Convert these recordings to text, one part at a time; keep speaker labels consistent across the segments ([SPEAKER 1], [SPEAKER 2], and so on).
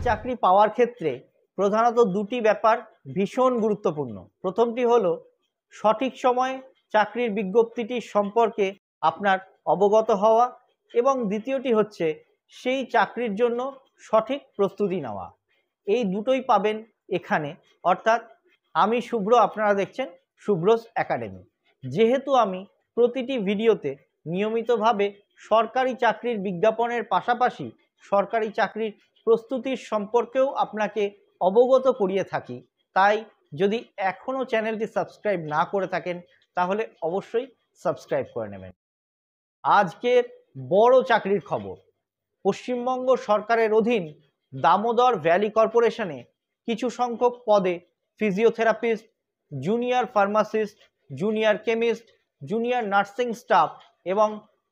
[SPEAKER 1] চাকরি পাওয়ার ক্ষেত্রে প্রধানত দুটি ব্যাপার ভীষণ গুরুত্বপূর্ণ। প্রথমটি হলো সঠিক সময়ে চাকরির বিজ্ঞপ্তিটি সম্পর্কে আপনার অবগত হওয়া, এবং দ্বিতীয়টি হচ্ছে সেই চাকরির জন্য সঠিক প্রস্তুতি নেওয়া। এই দুটোই পাবেন এখানে, অর্থাৎ আমি শুভ্র, আপনারা দেখছেন শুভ্রস একাডেমি। যেহেতু আমি প্রতিটি ভিডিওতে নিয়মিতভাবে সরকারি চাকরির বিজ্ঞাপনের পাশাপাশি সরকারি চাকরির প্রস্তুতির সম্পর্কেও আপনাকে অবগত করিয়ে থাকি, তাই যদি এখনও চ্যানেলটি সাবস্ক্রাইব না করে থাকেন তাহলে অবশ্যই সাবস্ক্রাইব করে নেবেন। আজকের বড় চাকরির খবর, পশ্চিমবঙ্গ সরকারের অধীন দামোদর ভ্যালি কর্পোরেশনে কিছু সংখ্যক পদে physiotherapist, junior pharmacist, junior chemist, junior nursing staff এবং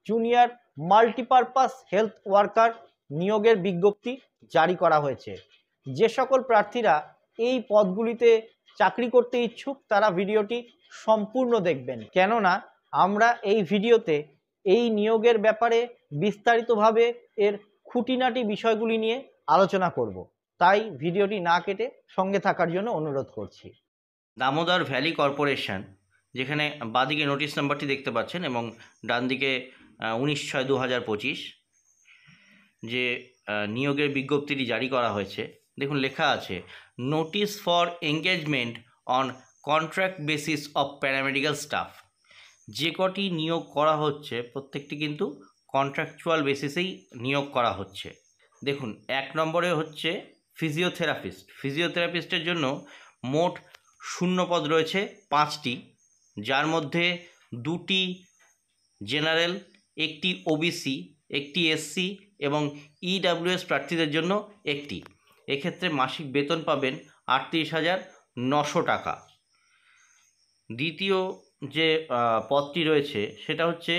[SPEAKER 1] জুনিয়র মাল্টিপারপাস হেলথ ওয়ার্কার নিয়োগের বিজ্ঞপ্তি জারি করা হয়েছে। যে সকল প্রার্থীরা এই পদগুলিতে চাকরি করতে ইচ্ছুক তারা ভিডিওটি সম্পূর্ণ দেখবেন, কেননা আমরা এই ভিডিওতে এই নিয়োগের ব্যাপারে বিস্তারিতভাবে এর খুঁটিনাটি বিষয়গুলি নিয়ে আলোচনা করব, তাই ভিডিওটি না কেটে সঙ্গে থাকার জন্য অনুরোধ করছি।
[SPEAKER 2] দামোদর ভ্যালি কর্পোরেশন, যেখানে বাঁদিকে নোটিশ নাম্বারটি দেখতে পাচ্ছেন এবং ডান দিকে 19/6/2025 যে নিয়োগের বিজ্ঞপ্তিটি জারি করা হয়েছে, দেখুন লেখা আছে notice for engagement on contract basis of paramedical staff. যে কটি নিয়োগ করা হচ্ছে প্রত্যেকটি কিন্তু কন্ট্রাকচুয়াল বেসিসেই নিয়োগ করা হচ্ছে। দেখুন 1 নম্বরে হচ্ছে ফিজিওথেরাপিস্টের জন্য মোট শূন্য পদ রয়েছে 5টি, যার মধ্যে 2টি জেনারেল, 1টি ওবিসি, 1টি এসসি এবং ইডাব্লিউএস প্রার্থীদের জন্য 1টি। এক্ষেত্রে মাসিক বেতন পাবেন 38,900 টাকা। দ্বিতীয় যে পদটি রয়েছে সেটা হচ্ছে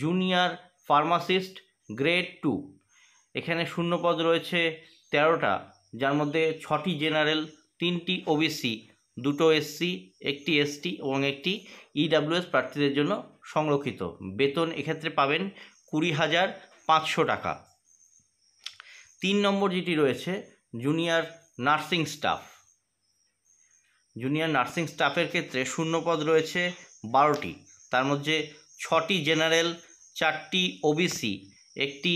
[SPEAKER 2] জুনিয়র ফার্মাসিস্ট গ্রেড 2। এখানে শূন্য পদ রয়েছে 13টা, যার মধ্যে 6টি জেনারেল, 3টি ওবিসি, 2টো এসসি, 1টি এসটি এবং 1টি ইডাব্লিউএস প্রার্থীদের জন্য সংরক্ষিত। বেতন এক্ষেত্রে পাবেন 20,500 টাকা। 3 নম্বর যেটি রয়েছে junior nursing staff. Junior nursing স্টাফের ক্ষেত্রে শূন্য পদ রয়েছে 12টি, তার মধ্যে 6টি জেনারেল, 4টি ওবিসি, 1টি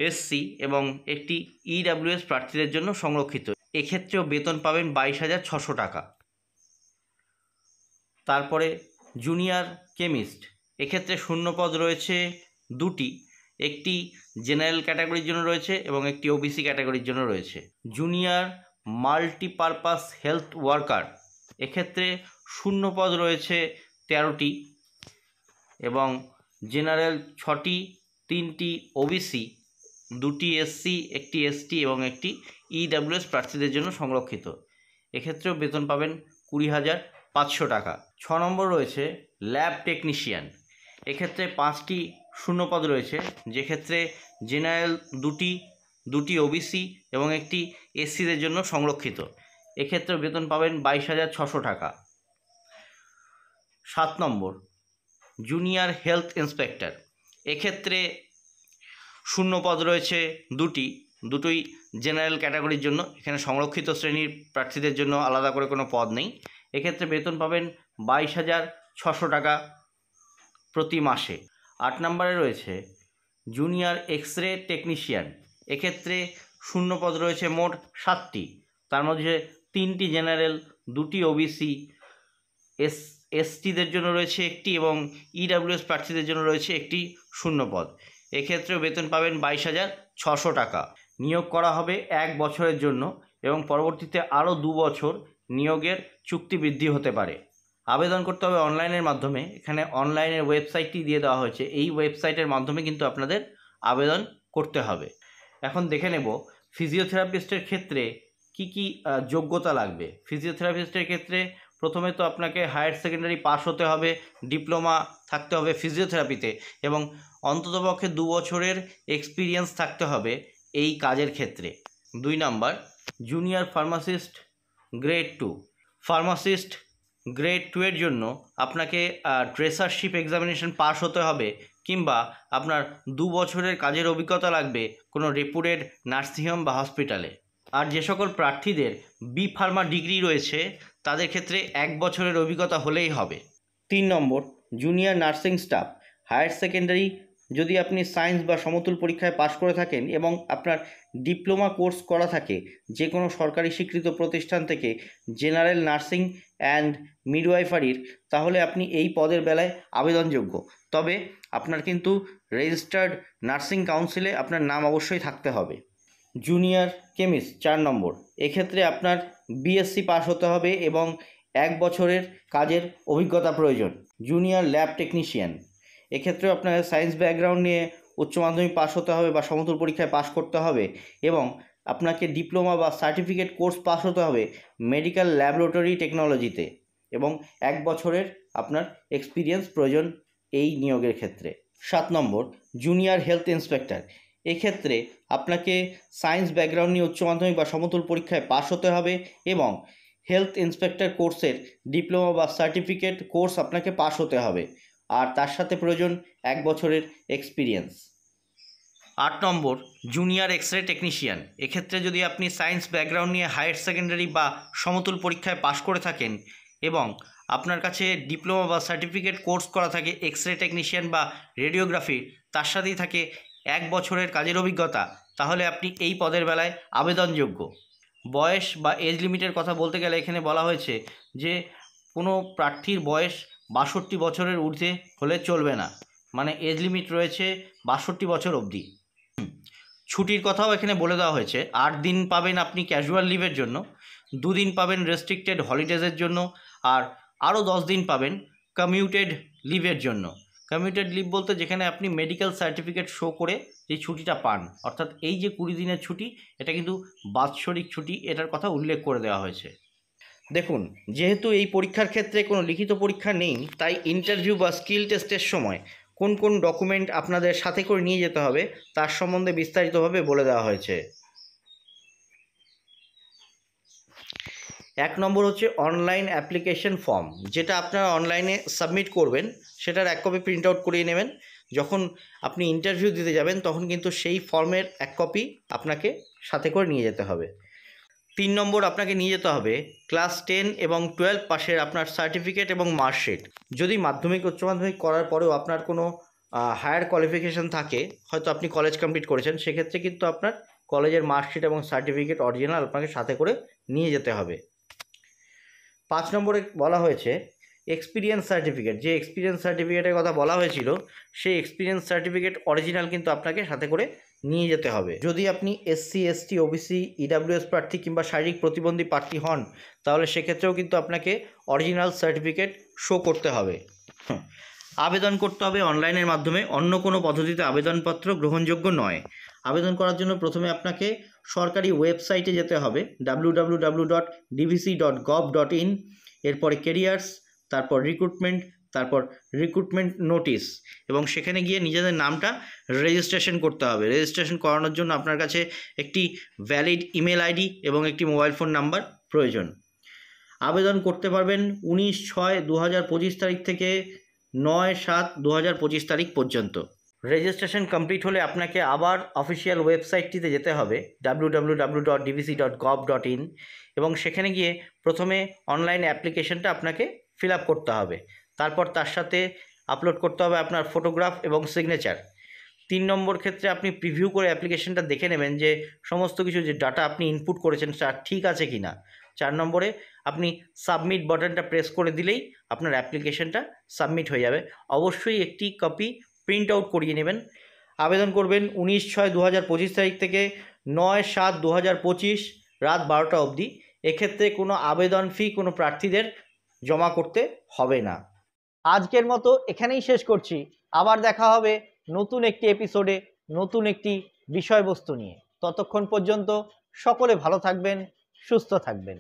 [SPEAKER 2] এসসি এবং 1টি ইডাব্লিউএস প্রার্থীদের জন্য সংরক্ষিত। এক্ষেত্রেও বেতন পাবেন 22,600 টাকা। তারপরে জুনিয়র কেমিস্ট, এক্ষেত্রে শূন্য পদ রয়েছে 2টি, একটি জেনারেল ক্যাটাগরির জন্য রয়েছে এবং একটি ওবিসি ক্যাটাগরির জন্য রয়েছে। জুনিয়র মাল্টিপারপাস হেলথ ওয়ার্কার, এক্ষেত্রে শূন্য পদ রয়েছে 13টি এবং জেনারেল 6টি, 3টি ওবিসি, 2টি এসসি, 1টি এসটি এবং 1টি ইডাব্লিউএস প্রার্থীদের জন্য সংরক্ষিত। এক্ষেত্রেও বেতন পাবেন 20,500 টাকা। 6 নম্বর রয়েছে ল্যাব টেকনিশিয়ান। এক্ষেত্রে 5টি শূন্যপদ রয়েছে, যেক্ষেত্রে জেনারেল 2টি ওবিসি এবং 1টি এসসিদের জন্য সংরক্ষিত। এক্ষেত্রে বেতন পাবেন 22,600 টাকা। 7 নম্বর জুনিয়র হেলথ ইন্সপেক্টর। এক্ষেত্রে শূন্য পদ রয়েছে 2টোই জেনারেল ক্যাটাগরির জন্য। এখানে সংরক্ষিত শ্রেণীর প্রার্থীদের জন্য আলাদা করে কোনো পদ নেই। এক্ষেত্রে বেতন পাবেন 22,600 টাকা প্রতি মাসে। 8 নম্বরে রয়েছে জুনিয়র এক্স রে টেকনিশিয়ান। এক্ষেত্রে শূন্য পদ রয়েছে মোট 7টি, তার মধ্যে 3টি জেনারেল, 2টি ওবিসি, এসটিদের জন্য রয়েছে 1টি এবং ইডাব্লিউএস প্রার্থীদের জন্য রয়েছে 1টি শূন্য পদ। এক্ষেত্রেও বেতন পাবেন 22,600 টাকা। নিয়োগ করা হবে 1 বছরের জন্য এবং পরবর্তীতে আরও 2 বছর নিয়োগের চুক্তি বৃদ্ধি হতে পারে। আবেদন করতে হবে অনলাইনের মাধ্যমে। এখানে অনলাইনের ওয়েবসাইটটি দিয়ে দেওয়া হয়েছে, এই ওয়েবসাইটের মাধ্যমে কিন্তু আপনাদের আবেদন করতে হবে। এখন দেখে নেব ফিজিওথেরাপিস্টের ক্ষেত্রে কি কি যোগ্যতা লাগবে। ফিজিওথেরাপিস্টের ক্ষেত্রে প্রথমে তো আপনাকে হায়ার সেকেন্ডারি পাস হতে হবে, ডিপ্লোমা থাকতে হবে ফিজিওথেরাপিতে এবং অন্ততপক্ষে 2 বছরের এক্সপিরিয়েন্স থাকতে হবে এই কাজের ক্ষেত্রে। 2 number junior pharmacist grade 2। Pharmacist grade 2 এর জন্য আপনাকে ট্রেসারশিপ এক্সামিনেশন পাস হতে হবে কিংবা আপনার 2 বছরের কাজের অভিজ্ঞতা লাগবে কোনো রেপুটেড নার্সিংহোম বা হসপিটালে। আর যে সকল প্রার্থীদের বি ফার্মা ডিগ্রি রয়েছে তাদের ক্ষেত্রে 1 বছরের অভিজ্ঞতা হলেই হবে। 3 নম্বর, junior nursing staff higher secondary যদি আপনি সায়েন্স বা সমতুল পরীক্ষায় পাশ করে থাকেন এবং আপনার ডিপ্লোমা কোর্স করা থাকে যে কোনো সরকারি স্বীকৃত প্রতিষ্ঠান থেকে জেনারেল নার্সিং অ্যান্ড মিডওয়াইফারির, তাহলে আপনি এই পদের বেলায় আবেদনযোগ্য। তবে আপনার কিন্তু রেজিস্টার্ড নার্সিং কাউন্সিলে আপনার নাম অবশ্যই থাকতে হবে। জুনিয়র কেমিস্ট 4 নম্বর, এক্ষেত্রে আপনার বিএসসি পাস হতে হবে এবং 1 বছরের কাজের অভিজ্ঞতা প্রয়োজন। জুনিয়র ল্যাব টেকনিশিয়ান, এক্ষেত্রেও আপনার সায়েন্স ব্যাকগ্রাউন্ড নিয়ে উচ্চ মাধ্যমিক পাস হতে হবে বা সমতুল পরীক্ষায় পাস করতে হবে এবং আপনাকে ডিপ্লোমা বা সার্টিফিকেট কোর্স পাস হতে হবে মেডিকেল ল্যাবরেটরি টেকনোলজিতে এবং 1 বছরের আপনার এক্সপিরিয়েন্স প্রয়োজন এই নিয়োগের ক্ষেত্রে। 7 নম্বর, জুনিয়র হেলথ ইন্সপেক্টর, এক্ষেত্রে আপনাকে সায়েন্স ব্যাকগ্রাউন্ড নিয়ে উচ্চ মাধ্যমিক বা সমতুল পরীক্ষায় পাস হতে হবে এবং হেলথ ইন্সপেক্টর কোর্সের ডিপ্লোমা বা সার্টিফিকেট কোর্স আপনাকে পাস হতে হবে আর তার সাথে প্রয়োজন 1 বছরের এক্সপিরিয়েন্স। 8 নম্বর, জুনিয়র এক্স রে টেকনিশিয়ান, এক্ষেত্রে যদি আপনি সায়েন্স ব্যাকগ্রাউন্ড নিয়ে হায়ার সেকেন্ডারি বা সমতুল পরীক্ষায় পাশ করে থাকেন এবং আপনার কাছে ডিপ্লোমা বা সার্টিফিকেট কোর্স করা থাকে এক্স রে টেকনিশিয়ান বা রেডিওগ্রাফি, তার সাথেই থাকে 1 বছরের কাজের অভিজ্ঞতা, তাহলে আপনি এই পদের বেলায় আবেদনযোগ্য। বয়স বা এজ লিমিটের কথা বলতে গেলে এখানে বলা হয়েছে যে কোনো প্রার্থীর বয়স 62 বছরের ঊর্ধ্বে হলে চলবে না, মানে এজ লিমিট রয়েছে 62 বছর অবধি। ছুটির কথাও এখানে বলে দেওয়া হয়েছে, 8 দিন পাবেন আপনি ক্যাজুয়াল লিভের জন্য, 2 দিন পাবেন রেস্ট্রিক্টেড হলিডেজের জন্য আর আরও 10 দিন পাবেন কমিউটেড লিভের জন্য। কমিউটেড লিভ বলতে যেখানে আপনি মেডিকেল সার্টিফিকেট শো করে যে ছুটিটা পান, অর্থাৎ এই যে 20 দিনের ছুটি, এটা কিন্তু বাৎসরিক ছুটি, এটার কথা উল্লেখ করে দেওয়া হয়েছে। দেখুন, যেহেতু এই পরীক্ষার ক্ষেত্রে কোনো লিখিত পরীক্ষা নেই, তাই ইন্টারভিউ বা স্কিল টেস্টের সময় কোন কোন ডকুমেন্ট আপনাদের সাথে করে নিয়ে যেতে হবে তার সম্বন্ধে বিস্তারিতভাবে বলে দেওয়া হয়েছে। 1 নম্বর হচ্ছে অনলাইন অ্যাপ্লিকেশন ফর্ম, যেটা আপনারা অনলাইনে সাবমিট করবেন, সেটার 1 কপি প্রিন্ট আউট করিয়ে নেবেন। যখন আপনি ইন্টারভিউ দিতে যাবেন তখন কিন্তু সেই ফর্মের 1 কপি আপনাকে সাথে করে নিয়ে যেতে হবে। 3 নম্বর, আপনাকে নিয়ে যেতে হবে ক্লাস 10 এবং 12 পাশের আপনার সার্টিফিকেট এবং মার্কশিট। যদি মাধ্যমিক উচ্চ মাধ্যমিক করার পরেও আপনার কোনো হায়ার কোয়ালিফিকেশান থাকে, হয়তো আপনি কলেজ কমপ্লিট করেছেন, সেক্ষেত্রে কিন্তু আপনার কলেজের মার্কশিট এবং সার্টিফিকেট অরিজিনাল আপনাকে সাথে করে নিয়ে যেতে হবে। 5 নম্বরে বলা হয়েছে এক্সপিরিয়েন্স সার্টিফিকেট, যে এক্সপিরিয়েন্স সার্টিফিকেটের কথা বলা হয়েছিল সেই এক্সপিরিয়েন্স সার্টিফিকেট অরিজিনাল কিন্তু আপনাকে সাথে করে নিয়ে যেতে হবে। যদি আপনি এসসি, এসটি, ওবিসি, ইডাব্লিউএস প্রার্থী কিংবা শারীরিক প্রতিবন্ধী প্রার্থী হন, তাহলে সেক্ষেত্রেও কিন্তু আপনাকে অরিজিনাল সার্টিফিকেট শো করতে হবে। আবেদন করতে হবে অনলাইনের মাধ্যমে, অন্য কোনো পদ্ধতিতে আবেদনপত্র গ্রহণযোগ্য নয়। আবেদন করার জন্য প্রথমে আপনাকে সরকারি ওয়েবসাইটে যেতে হবে www.dvc.gov.in, এরপরে কেরিয়ার্স, তারপর রিক্রুটমেন্ট, তারপর রিক্রুটমেন্ট নোটিশ, এবং সেখানে গিয়ে নিজেদের নামটা রেজিস্ট্রেশন করতে হবে। রেজিস্ট্রেশন করানোর জন্য আপনার কাছে একটি ভ্যালিড ইমেল আইডি এবং একটি মোবাইল ফোন নাম্বার প্রয়োজন। আবেদন করতে পারবেন 19/6/2025 তারিখ থেকে 9/7/2025 তারিখ পর্যন্ত। রেজিস্ট্রেশন কমপ্লিট হলে আপনাকে আবার অফিসিয়াল ওয়েবসাইটটিতে যেতে হবে www.dvc.gov.in, এবং সেখানে গিয়ে প্রথমে অনলাইন অ্যাপ্লিকেশনটা আপনাকে ফিল আপ করতে হবে। তারপর তার সাথে আপলোড করতে হবে আপনার ফটোগ্রাফ এবং সিগনেচার। 3 নম্বর ক্ষেত্রে আপনি প্রিভিউ করে অ্যাপ্লিকেশনটা দেখে নেবেন যে সমস্ত কিছু যে ডাটা আপনি ইনপুট করেছেন তা ঠিক আছে কি না। 4 নম্বরে আপনি সাবমিট বাটনটা প্রেস করে দিলেই আপনার অ্যাপ্লিকেশনটা সাবমিট হয়ে যাবে। অবশ্যই একটি কপি প্রিন্ট আউট করিয়ে নেবেন। আবেদন করবেন 19/6/2025 তারিখ থেকে 9/7/2025 রাত 12টা অবধি। এক্ষেত্রে কোনো আবেদন ফি কোনো প্রার্থীদের জমা করতে হবে না।
[SPEAKER 1] আজকের মতো এখানেই শেষ করছি। আবার দেখা হবে নতুন একটি এপিসোডে নতুন একটি বিষয়বস্তু নিয়ে। ততক্ষণ পর্যন্ত সকলে ভালো থাকবেন, সুস্থ থাকবেন।